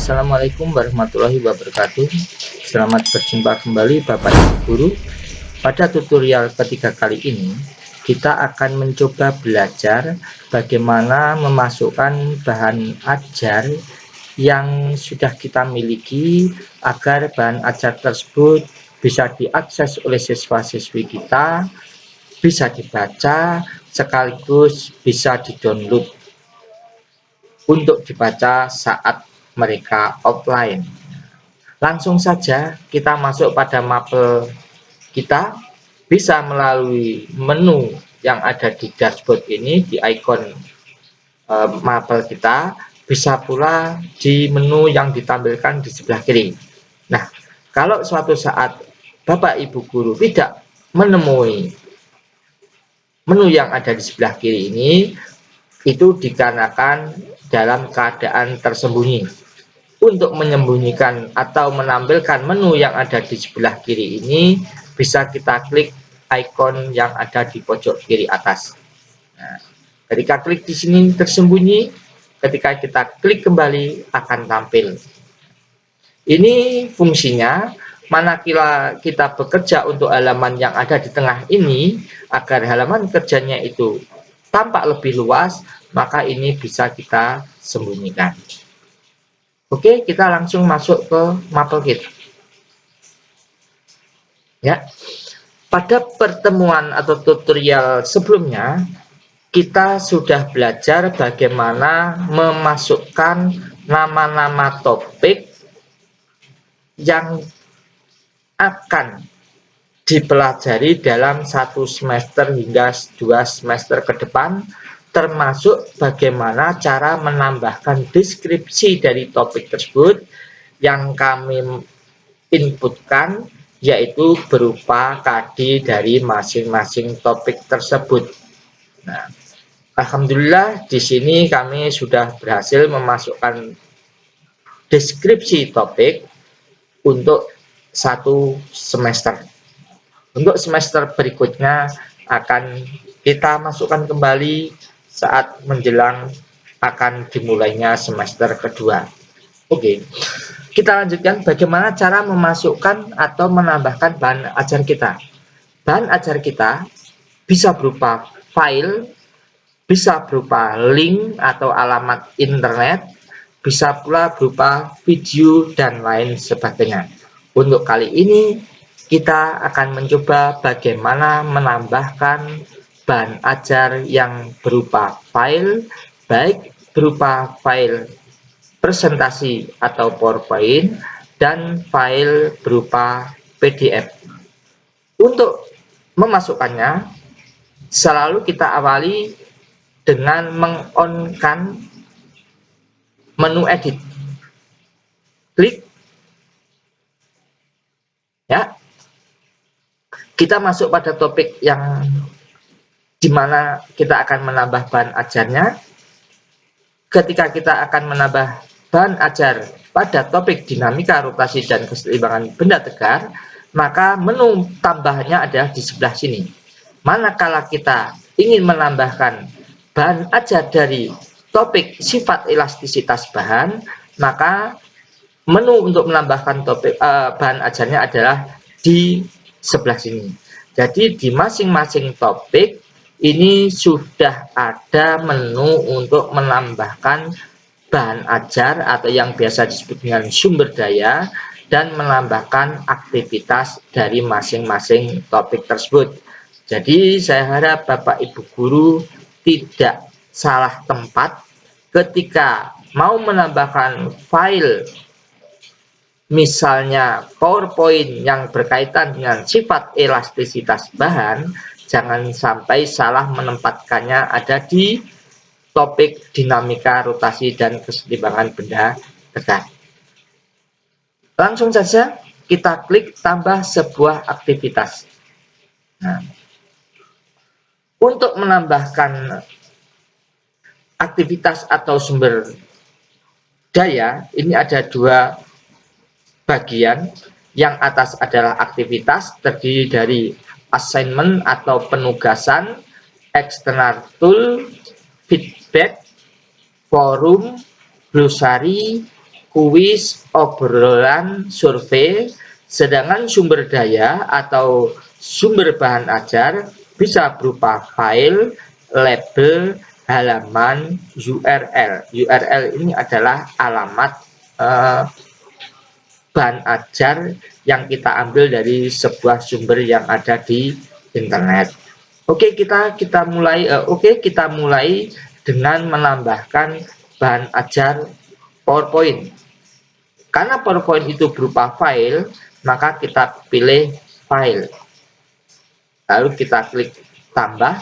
Assalamualaikum warahmatullahi wabarakatuh. Selamat berjumpa kembali Bapak Ibu Guru. Pada tutorial ketiga kali ini, kita akan mencoba belajar bagaimana memasukkan bahan ajar yang sudah kita miliki agar bahan ajar tersebut bisa diakses oleh siswa-siswi kita, bisa dibaca, sekaligus bisa didownload untuk dibaca saat mereka offline. Langsung saja kita masuk pada mapel kita, bisa melalui menu yang ada di dashboard ini, di ikon mapel kita, bisa pula di menu yang ditampilkan di sebelah kiri. Nah, kalau suatu saat Bapak Ibu Guru tidak menemui menu yang ada di sebelah kiri ini, itu dikarenakan dalam keadaan tersembunyi. Untuk menyembunyikan atau menampilkan menu yang ada di sebelah kiri ini, bisa kita klik ikon yang ada di pojok kiri atas. Nah, ketika klik di sini tersembunyi, ketika kita klik kembali akan tampil. Ini fungsinya, manakala kita bekerja untuk halaman yang ada di tengah ini, agar halaman kerjanya itu tampak lebih luas, maka ini bisa kita sembunyikan. Oke, kita langsung masuk ke mapel kita. Ya, pada pertemuan atau tutorial sebelumnya, kita sudah belajar bagaimana memasukkan nama-nama topik yang akan dipelajari dalam 1 semester hingga 2 semester ke depan, termasuk bagaimana cara menambahkan deskripsi dari topik tersebut yang kami inputkan, yaitu berupa KD dari masing-masing topik tersebut. Nah, alhamdulillah di sini kami sudah berhasil memasukkan deskripsi topik untuk 1 semester. Untuk semester berikutnya akan kita masukkan kembali saat menjelang akan dimulainya semester kedua. Oke, kita lanjutkan bagaimana cara memasukkan atau menambahkan bahan ajar kita. Bahan ajar kita bisa berupa file, bisa berupa link atau alamat internet, bisa pula berupa video dan lain sebagainya. Untuk kali ini kita akan mencoba bagaimana menambahkan bahan ajar yang berupa file, baik berupa file presentasi atau PowerPoint dan file berupa PDF. Untuk memasukkannya, selalu kita awali dengan meng-on-kan menu edit. Klik. Ya. Kita masuk pada topik yang dimana kita akan menambah bahan ajarnya. Ketika kita akan menambah bahan ajar pada topik dinamika, rotasi, dan keseimbangan benda tegar, maka menu tambahannya adalah di sebelah sini. Manakala kita ingin menambahkan bahan ajar dari topik sifat elastisitas bahan, maka menu untuk menambahkan topik bahan ajarnya adalah di sebelah sini. Jadi di masing-masing topik ini sudah ada menu untuk menambahkan bahan ajar atau yang biasa disebut dengan sumber daya dan menambahkan aktivitas dari masing-masing topik tersebut. Jadi saya harap Bapak Ibu Guru tidak salah tempat ketika mau menambahkan file, misalnya PowerPoint yang berkaitan dengan sifat elastisitas bahan, jangan sampai salah menempatkannya ada di topik dinamika, rotasi, dan keseimbangan benda tegar. Langsung saja kita klik tambah sebuah aktivitas. Nah, untuk menambahkan aktivitas atau sumber daya, ini ada 2 bagian. Yang atas adalah aktivitas, terdiri dari assignment atau penugasan, external tool, feedback, forum, glossary, kuis, obrolan, survei, sedangkan sumber daya atau sumber bahan ajar bisa berupa file, label, halaman, URL. URL ini adalah alamat bahan ajar yang kita ambil dari sebuah sumber yang ada di internet. Oke, kita mulai dengan menambahkan bahan ajar PowerPoint. Karena PowerPoint itu berupa file, maka kita pilih file. Lalu kita klik tambah.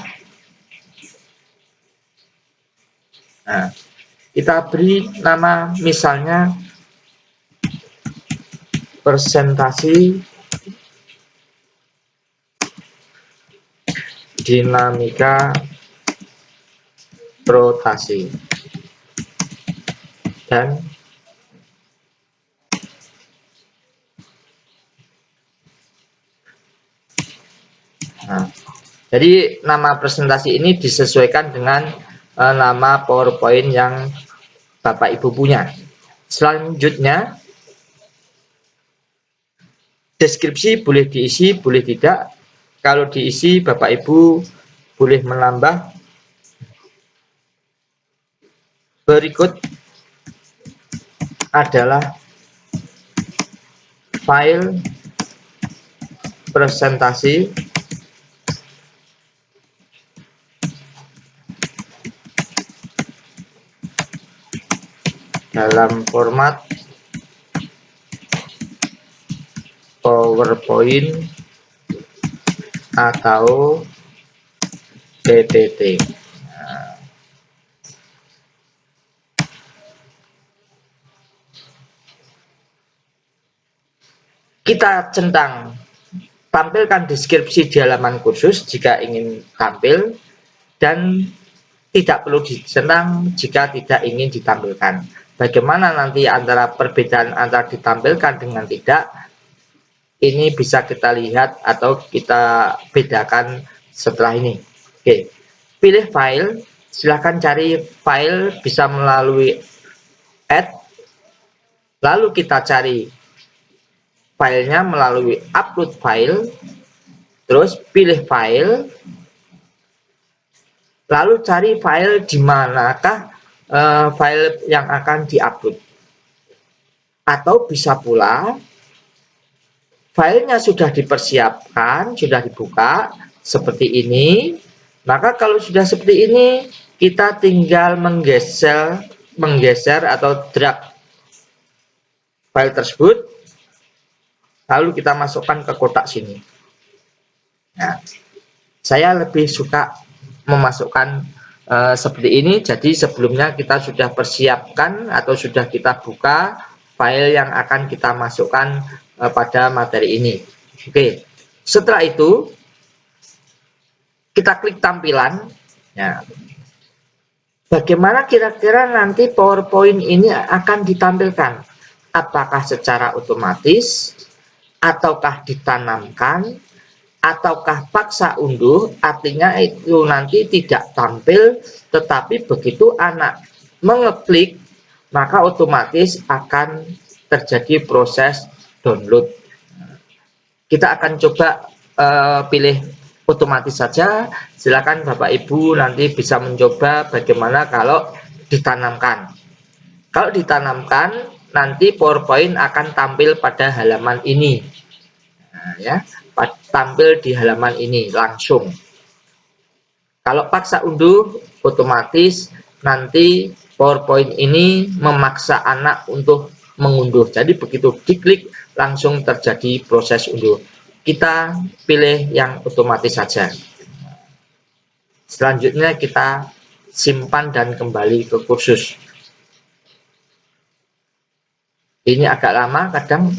Nah, kita beri nama misalnya presentasi dinamika rotasi dan jadi nama presentasi ini disesuaikan dengan nama PowerPoint yang Bapak Ibu punya. Selanjutnya, deskripsi boleh diisi, boleh tidak. Kalau diisi, Bapak Ibu boleh menambah. Berikut adalah file presentasi dalam format PowerPoint atau PPT. Kita centang tampilkan deskripsi di halaman kursus jika ingin tampil, dan tidak perlu dicentang jika tidak ingin ditampilkan. Bagaimana nanti antara perbedaan antara ditampilkan dengan tidak, ini bisa kita lihat atau kita bedakan setelah ini. Oke, pilih file, silahkan cari file bisa melalui add, lalu kita cari filenya melalui upload file, terus pilih file, lalu cari file di manakah file yang akan diupload. Atau bisa pula filenya sudah dipersiapkan, sudah dibuka seperti ini. Maka kalau sudah seperti ini, kita tinggal menggeser atau drag file tersebut, lalu kita masukkan ke kotak sini. Nah, saya lebih suka memasukkan seperti ini. Jadi sebelumnya kita sudah persiapkan atau sudah kita buka file yang akan kita masukkan pada materi ini. Oke, setelah itu kita klik tampilan. Nah, bagaimana kira-kira nanti PowerPoint ini akan ditampilkan? Apakah secara otomatis, ataukah ditanamkan, ataukah paksa unduh? Artinya itu nanti tidak tampil, tetapi begitu anak mengeklik, maka otomatis akan terjadi proses download. Kita akan coba pilih otomatis saja. Silakan Bapak Ibu nanti bisa mencoba bagaimana kalau ditanamkan. Kalau ditanamkan, nanti PowerPoint akan tampil pada halaman ini. Nah, ya, tampil di halaman ini langsung. Kalau paksa unduh, otomatis nanti PowerPoint ini memaksa anak untuk mengunduh. Jadi begitu diklik, langsung terjadi proses unduh. Kita pilih yang otomatis saja. Selanjutnya kita simpan dan kembali ke kursus. Ini agak lama kadang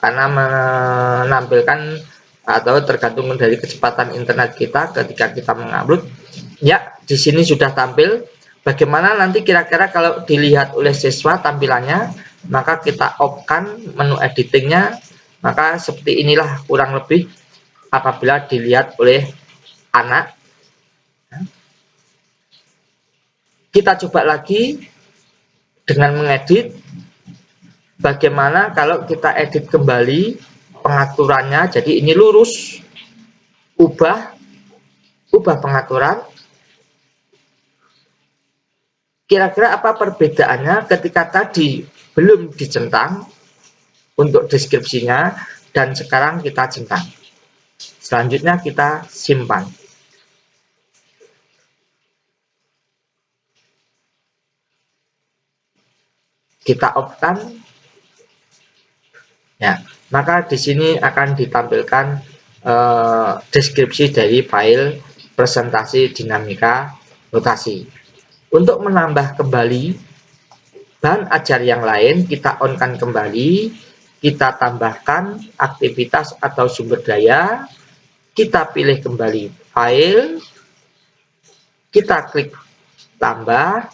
karena menampilkan atau tergantung dari kecepatan internet kita ketika kita mengupload. Ya, di sini sudah tampil. Bagaimana nanti kira-kira kalau dilihat oleh siswa tampilannya, maka kita off-kan menu editingnya, maka seperti inilah kurang lebih apabila dilihat oleh anak. Kita coba lagi dengan mengedit. Bagaimana kalau kita edit kembali pengaturannya, jadi ini lurus, ubah pengaturan. Kira-kira apa perbedaannya ketika tadi belum dicentang untuk deskripsinya dan sekarang kita centang. Selanjutnya kita simpan. Kita off-kan. Ya, maka di sini akan ditampilkan deskripsi dari file presentasi dinamika rotasi. Untuk menambah kembali bahan ajar yang lain, kita on-kan kembali, kita tambahkan aktivitas atau sumber daya, kita pilih kembali file, kita klik tambah,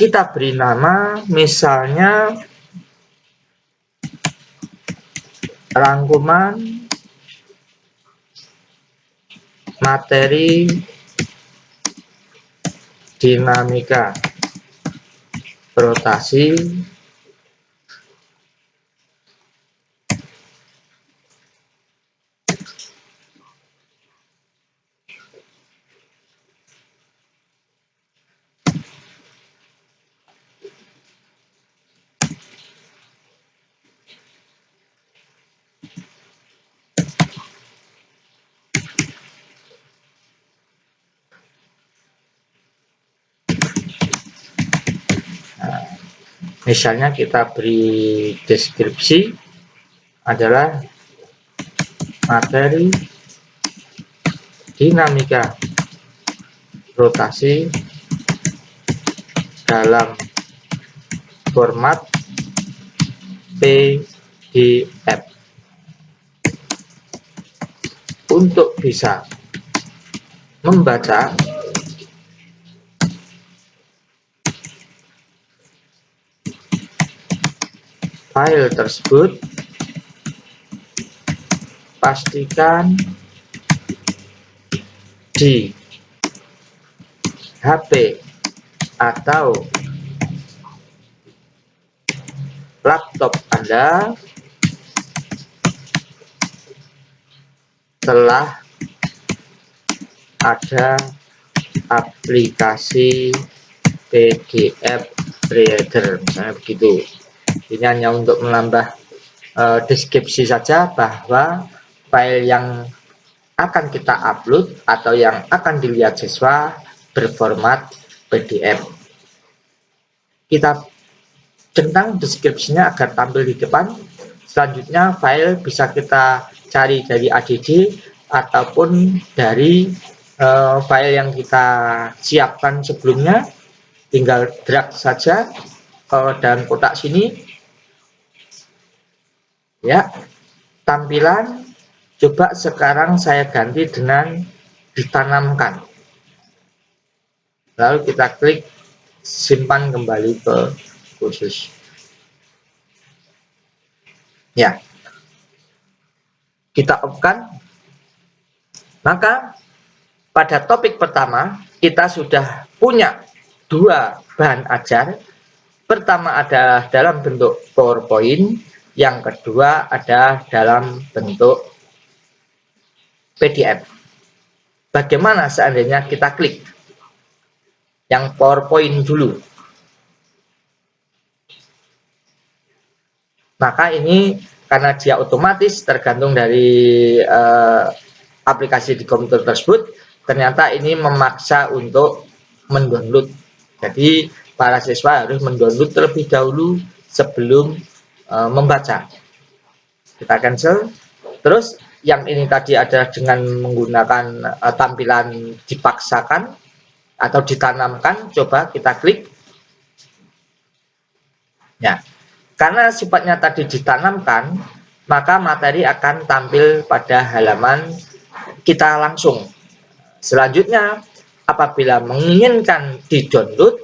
kita beri nama misalnya rangkuman materi dinamika rotasi misalnya kita beri deskripsi adalah materi dinamika rotasi dalam format PDF. Untuk bisa membaca file tersebut, pastikan di HP atau laptop Anda telah ada aplikasi PDF Reader, misalnya begitu. Ini hanya untuk menambah deskripsi saja bahwa file yang akan kita upload atau yang akan dilihat siswa berformat PDF. Kita centang deskripsinya agar tampil di depan. Selanjutnya file bisa kita cari dari ADD ataupun dari file yang kita siapkan sebelumnya. Tinggal drag saja dan kotak sini. Ya, tampilan coba sekarang saya ganti dengan ditanamkan. Lalu kita klik simpan kembali ke kursus. Ya, kita off-kan. Maka pada topik pertama kita sudah punya dua bahan ajar. Pertama adalah dalam bentuk PowerPoint, yang kedua ada dalam bentuk PDF. Bagaimana seandainya kita klik yang PowerPoint dulu? Maka ini karena dia otomatis tergantung dari aplikasi di komputer tersebut, ternyata ini memaksa untuk mendownload. Jadi para siswa harus mendownload terlebih dahulu sebelum membaca. Kita cancel. Terus yang ini tadi adalah dengan menggunakan tampilan dipaksakan atau ditanamkan. Coba kita klik. Ya, karena sifatnya tadi ditanamkan, maka materi akan tampil pada halaman kita langsung. Selanjutnya, apabila menginginkan di-download,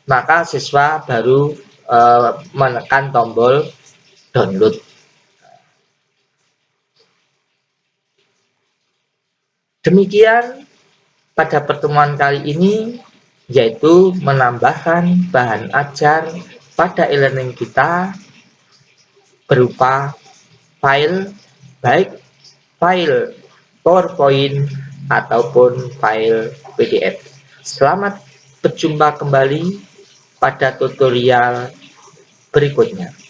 maka siswa baru menekan tombol download. Demikian pada pertemuan kali ini, yaitu menambahkan bahan ajar pada e-learning kita berupa file, baik file PowerPoint ataupun file PDF. Selamat berjumpa kembali pada tutorial berikutnya.